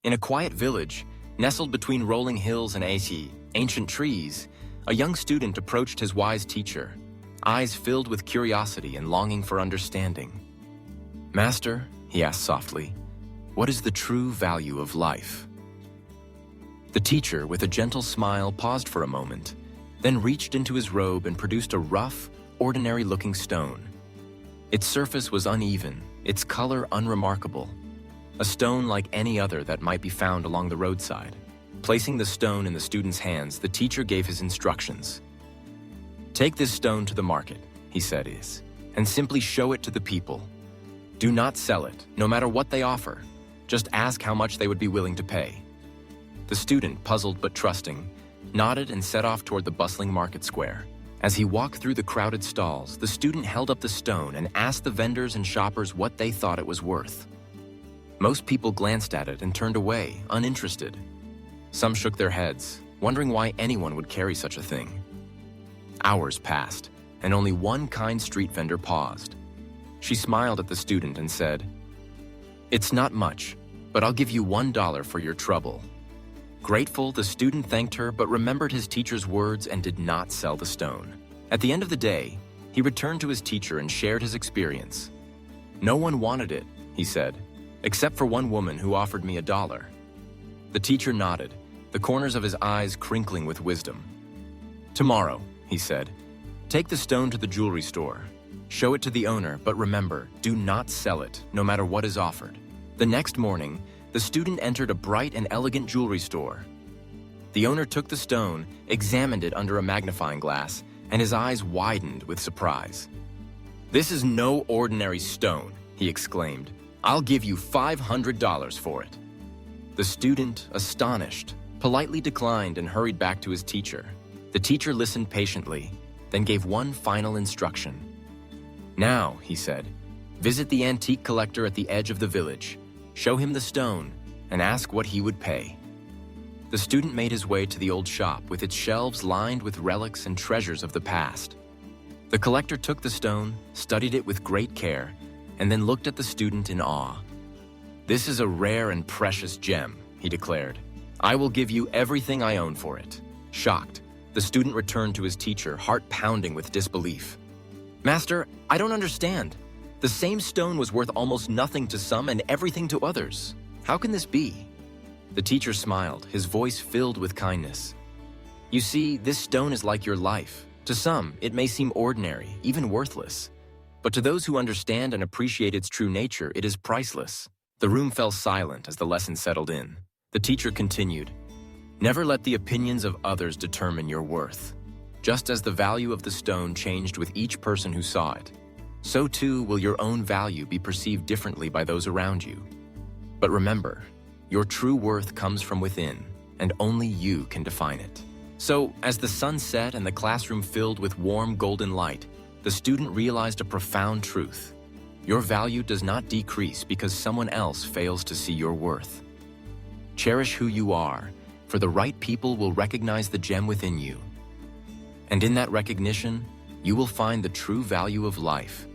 In a quiet village, nestled between rolling hills and ancient trees, a young student approached his wise teacher, eyes filled with curiosity and longing for understanding. "Master," he asked softly, "what is the true value of life?" The teacher, with a gentle smile, paused for a moment, then reached into his robe and produced a rough, ordinary-looking stone. Its surface was uneven, its color unremarkable, a stone like any other that might be found along the roadside. Placing the stone in the student's hands, the teacher gave his instructions. "Take this stone to the market," he said, "and simply show it to the people. Do not sell it, no matter what they offer. Just ask how much they would be willing to pay." The student, puzzled but trusting, nodded and set off toward the bustling market square. As he walked through the crowded stalls, the student held up the stone and asked the vendors and shoppers what they thought it was worth. Most people glanced at it and turned away, uninterested. Some shook their heads, wondering why anyone would carry such a thing. Hours passed, and only one kind street vendor paused. She smiled at the student and said, "It's not much, but I'll give you $1 for your trouble." Grateful, the student thanked her but remembered his teacher's words and did not sell the stone. At the end of the day, he returned to his teacher and shared his experience. "No one wanted it," he said, "except for one woman who offered me $1." The teacher nodded, the corners of his eyes crinkling with wisdom. "Tomorrow," he said, "take the stone to the jewelry store. Show it to the owner, but remember, do not sell it, no matter what is offered." The next morning, the student entered a bright and elegant jewelry store. The owner took the stone, examined it under a magnifying glass, and his eyes widened with surprise. "This is no ordinary stone," he exclaimed. "I'll give you $500 for it." The student, astonished, politely declined and hurried back to his teacher. The teacher listened patiently, then gave one final instruction. "Now," he said, "visit the antique collector at the edge of the village. Show him the stone and ask what he would pay." The student made his way to the old shop with its shelves lined with relics and treasures of the past. The collector took the stone, studied it with great care, and then looked at the student in awe. "This is a rare and precious gem," he declared. "I will give you everything I own for it." Shocked, the student returned to his teacher, heart pounding with disbelief. "Master, I don't understand. The same stone was worth almost nothing to some and everything to others. How can this be?" The teacher smiled, his voice filled with kindness. "You see, this stone is like your life. To some, it may seem ordinary, even worthless. But to those who understand and appreciate its true nature, it is priceless." The room fell silent as the lesson settled in. The teacher continued, "Never let the opinions of others determine your worth. Just as the value of the stone changed with each person who saw it, so too will your own value be perceived differently by those around you. But remember, your true worth comes from within, and only you can define it." So, as the sun set and the classroom filled with warm golden light, the student realized a profound truth. Your value does not decrease because someone else fails to see your worth. Cherish who you are, for the right people will recognize the gem within you. And in that recognition, you will find the true value of life